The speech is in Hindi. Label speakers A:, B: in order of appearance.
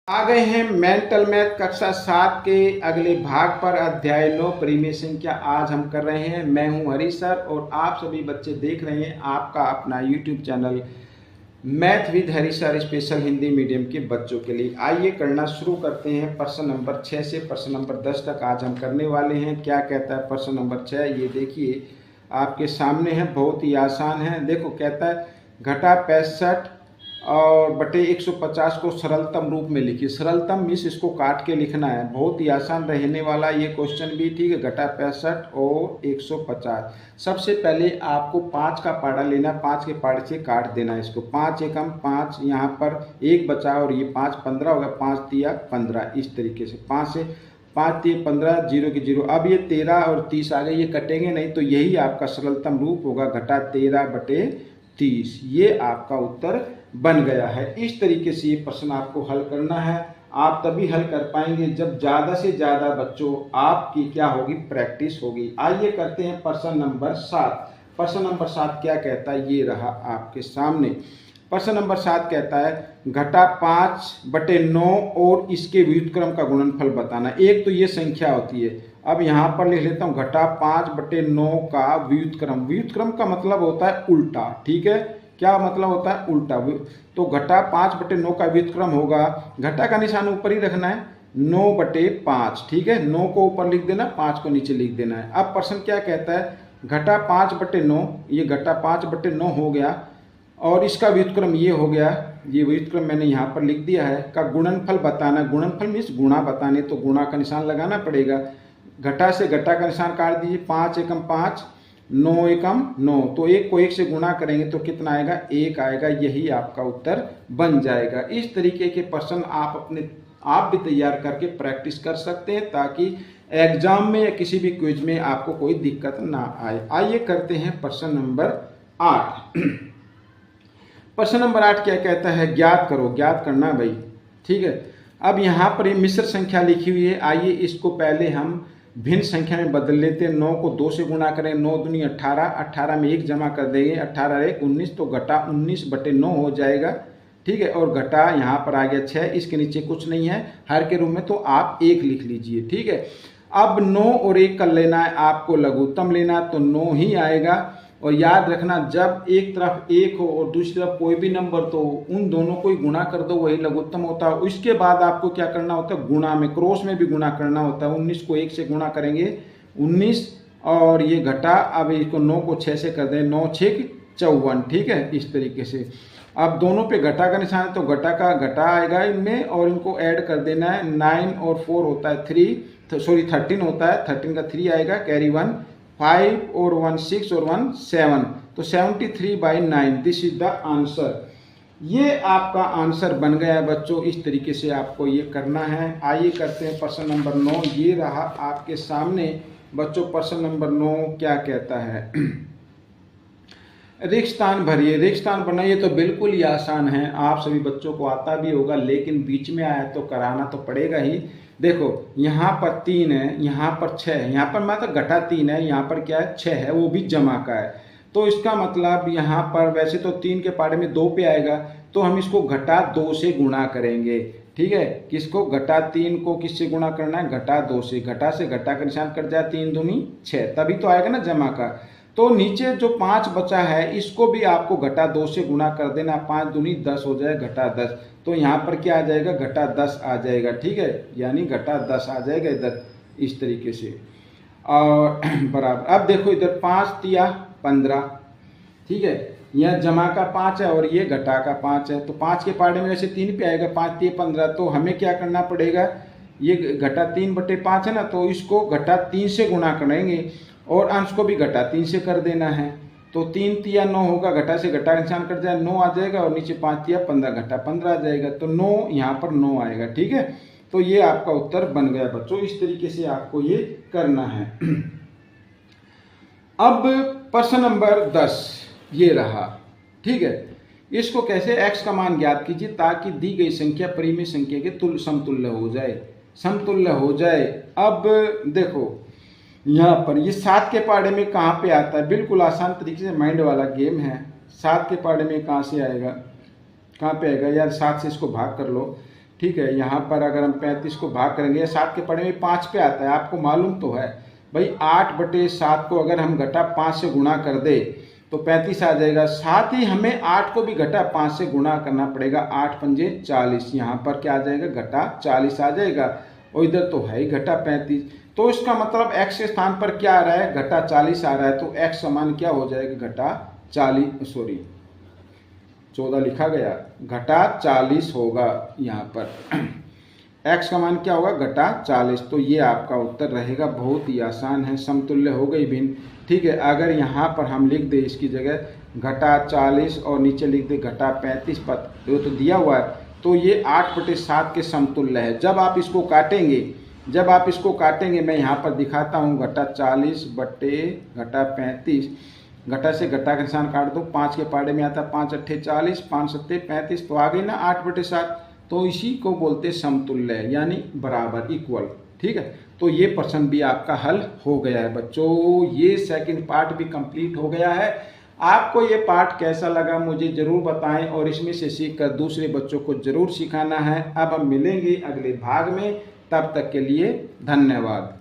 A: आ गए हैं मेंटल मैथ कक्षा 7 के अगले भाग पर अध्याय 9 परिमेय संख्या आज हम कर रहे हैं। मैं हूं हरी सर और आप सभी बच्चे देख रहे हैं आपका अपना YouTube channel math with Hari sir special Hindi medium के बच्चों के लिए। आइए करना शुरू करते हैं। प्रश्न नंबर 6 से प्रश्न नंबर 10 तक आज हम करने वाले हैं। क्या कहता है प्रश्न नंबर 6, ये देखिए आपके सामने है, बहुत ही आसान है। देखो कहता है घटा 65 और बटे 150 को सरलतम रूप में लिखिए। सरलतम मीन्स इसको काट के लिखना है, बहुत ही आसान रहने वाला ये क्वेश्चन भी। ठीक है, घटा 65 और 150। सबसे पहले आपको 5 का पाड़ा लेना, 5 के पाड़े से काट देना इसको। 5 एकम 5, यहाँ पर 1 बचा और ये 5 15 होगा, 5 तिया 15। इस तरीके से 5 से 5 तिया 15, 0 की 0। अब ये 13 और 30 आ गए, ये कटेंगे नहीं, तो यही आपका सरलतम रूप होगा, घटा 13 बटे 30। ये आपका उत्तर बन गया है। इस तरीके से ये प्रश्न आपको हल करना है। आप तभी हल कर पाएंगे जब ज़्यादा से ज़्यादा बच्चों आपकी क्या होगी, प्रैक्टिस होगी। आइए करते हैं प्रश्न नंबर 7। प्रश्न नंबर 7 क्या कहता है, ये रहा आपके सामने। प्रश्न नंबर 7 कहता है घटा 5 बटे 9 और इसके व्युत्क्रम का गुणनफल बताना। एक तो ये संख्या होती है, अब यहाँ पर लिख लेता हूँ घटा 5 बटे 9 का व्युत्क्रम। व्युत्क्रम का मतलब होता है उल्टा। ठीक है, क्या मतलब होता है, उल्टा। तो घटा 5 बटे 9 का व्युत्क्रम होगा, घटा का निशान ऊपर ही रखना है, 9 बटे 5। ठीक है, 9 को ऊपर लिख देना, 5 को नीचे लिख देना है। अब प्रश्न क्या कहता है, घटा 5 बटे 9, ये घटा 5 बटे 9 हो गया और इसका व्युत्क्रम ये हो गया, ये व्युत्क्रम मैंने यहाँ पर लिख दिया है, का गुणनफल बताना। गुणनफल मीन्स गुणा बताने, तो गुणा का निशान लगाना पड़ेगा। घटा से घटा का निशान काट दीजिए, 5 एकम 5, 9 एकम 9, तो 1 को 1 से गुणा करेंगे तो कितना आएगा, 1 आएगा। यही आपका उत्तर बन जाएगा। इस तरीके के प्रश्न आप भी तैयार करके प्रैक्टिस कर सकते हैं, ताकि एग्जाम में या किसी भी क्विज में आपको कोई दिक्कत ना आए। आइए करते हैं प्रश्न नंबर 8। प्रश्न नंबर 8 क्या कहता है, ज्ञात करो। ज्ञात करना भाई, ठीक है। अब यहाँ पर ये मिश्र संख्या लिखी हुई है, आइए इसको पहले हम भिन्न संख्या में बदल लेते हैं। 9 को 2 से गुणा करें, 9 दूनी 18, 18 में 1 जमा कर देंगे, 18 1 19, तो घटा 19 बटे 9 हो जाएगा। ठीक है, और घटा यहाँ पर आ गया 6, इसके नीचे कुछ नहीं है हर के रूप में, तो आप 1 लिख लीजिए। ठीक है, अब 9 और 1 कर लेना है आपको, लघुत्तम लेना, तो 9 ही आएगा। और याद रखना, जब एक तरफ 1 हो और दूसरी तरफ कोई भी नंबर, तो उन दोनों को ही गुणा कर दो, वही लघुत्तम होता है। उसके बाद आपको क्या करना होता है, गुणा में, क्रॉस में भी गुणा करना होता है। 19 को 1 से गुणा करेंगे, 19, और ये घटा, अब इसको 9 को 6 से कर दें, 9 6 54। ठीक है, इस तरीके से। अब दोनों पे घटा का निशान है, तो घटा का घटा आएगा इनमें, और इनको ऐड कर देना है। 9 और 4 होता है 13 होता है, 13 का 3 आएगा, कैरी 1, 5 और 1 6 और 1 7, तो 73/9। This is the answer. ये आपका आंसर बन गया बच्चों। इस तरीके से आपको ये करना है। आइए करते हैं प्रश्न नंबर 9। ये रहा आपके सामने बच्चों। प्रश्न नंबर 9 क्या कहता है, रिक्त स्थान भरिए। रिक्त स्थान बनाइए, तो बिल्कुल ही आसान है, आप सभी बच्चों को आता भी होगा, लेकिन बीच में आया तो कराना तो पड़ेगा ही। देखो यहाँ पर 3 है, यहाँ पर 6 है, यहाँ पर मतलब घटा 3 है, यहाँ पर क्या है 6 है, वो भी जमा का है। तो इसका मतलब यहाँ पर वैसे तो 3 के पाड़े में 2 पे आएगा, तो हम इसको घटा 2 से गुणा करेंगे। ठीक है, किसको, घटा 3 को किससे गुणा करना है, घटा 2 से। घटा से घटा का निशान कट जाए, 3 दूनी 6, तभी तो आएगा ना जमा का। तो नीचे जो 5 बचा है, इसको भी आपको घटा 2 से गुणा कर देना, 5 दूनी 10 हो जाए, घटा 10, तो यहाँ पर क्या आ जाएगा, घटा 10 आ जाएगा। ठीक है, यानी घटा 10 आ जाएगा इधर, इस तरीके से। और बराबर, अब देखो इधर 5 तिया 15। ठीक है, यह जमा का 5 है और ये घटा का 5 है, तो 5 के पाड़े में वैसे 3 पे आएगा, 5 तिया 15, तो हमें क्या करना पड़ेगा, ये घटा 3 बटे 5 है ना, तो इसको घटा 3 से गुणा करेंगे और अंश को भी घटा 3 से कर देना है, तो 3 तिया 9 होगा, घटा से घटा निशान कट जाए, 9 आ जाएगा, और नीचे 5 तिया 15, घटा 15 आ जाएगा, तो 9 यहाँ पर 9 आएगा। ठीक है, तो ये आपका उत्तर बन गया बच्चों। इस तरीके से आपको ये करना है। अब प्रश्न नंबर 10 ये रहा। ठीक है, इसको कैसे, x का मान ज्ञात कीजिए ताकि दी गई संख्या परिमेय संख्या के समतुल्य हो जाए, समतुल्य हो जाए। अब देखो यहाँ पर ये 7 के पाड़े में कहाँ पे आता है, बिल्कुल आसान तरीके से, माइंड वाला गेम है। 7 के पाड़े में कहाँ से आएगा, कहाँ पे आएगा यार, 7 से इसको भाग कर लो, ठीक है। यहाँ पर अगर हम 35 को भाग करेंगे, 7 के पढ़े में 5 पे आता है, आपको मालूम तो है भाई। 8/7 को अगर हम घटा 5 से गुणा कर दे तो 35 आ जाएगा। साथ ही हमें 8 को भी घटा 5 से गुणा करना पड़ेगा। 8 पंजे 40, यहाँ पर क्या आ जाएगा, घटा 40 आ जाएगा। और इधर तो है ही घटा 35, तो इसका मतलब x के स्थान पर क्या आ रहा है, घटा 40 आ रहा है। तो x समान क्या हो जाएगा, घटा 40, सॉरी 14 लिखा गया, घटा 40 होगा यहाँ पर। x का मान क्या होगा, घटा 40। तो ये आपका उत्तर रहेगा। बहुत ही आसान है, समतुल्य हो गई भिन्न। ठीक है। अगर यहाँ पर हम लिख दे इसकी जगह घटा 40 और नीचे लिख दे घटा 35 पद, वो तो दिया हुआ है, तो ये 8/7 के समतुल्य है। जब आप इसको काटेंगे, मैं यहाँ पर दिखाता हूँ, घटा 40 बटे घटा 35, घटा से घटा का निशान काट दो, 5 के पाड़े में आता है 5 अट्ठे 40, 5 सत्ते 35, तो आ गई ना 8/7। तो इसी को बोलते समतुल्य, यानी बराबर, इक्वल। ठीक है। तो ये प्रश्न भी आपका हल हो गया है बच्चों। ये सेकंड पार्ट भी कंप्लीट हो गया है। आपको ये पार्ट कैसा लगा मुझे जरूर बताएं, और इसमें से सीखकर दूसरे बच्चों को जरूर सिखाना है। अब हम मिलेंगे अगले भाग में, तब तक के लिए धन्यवाद।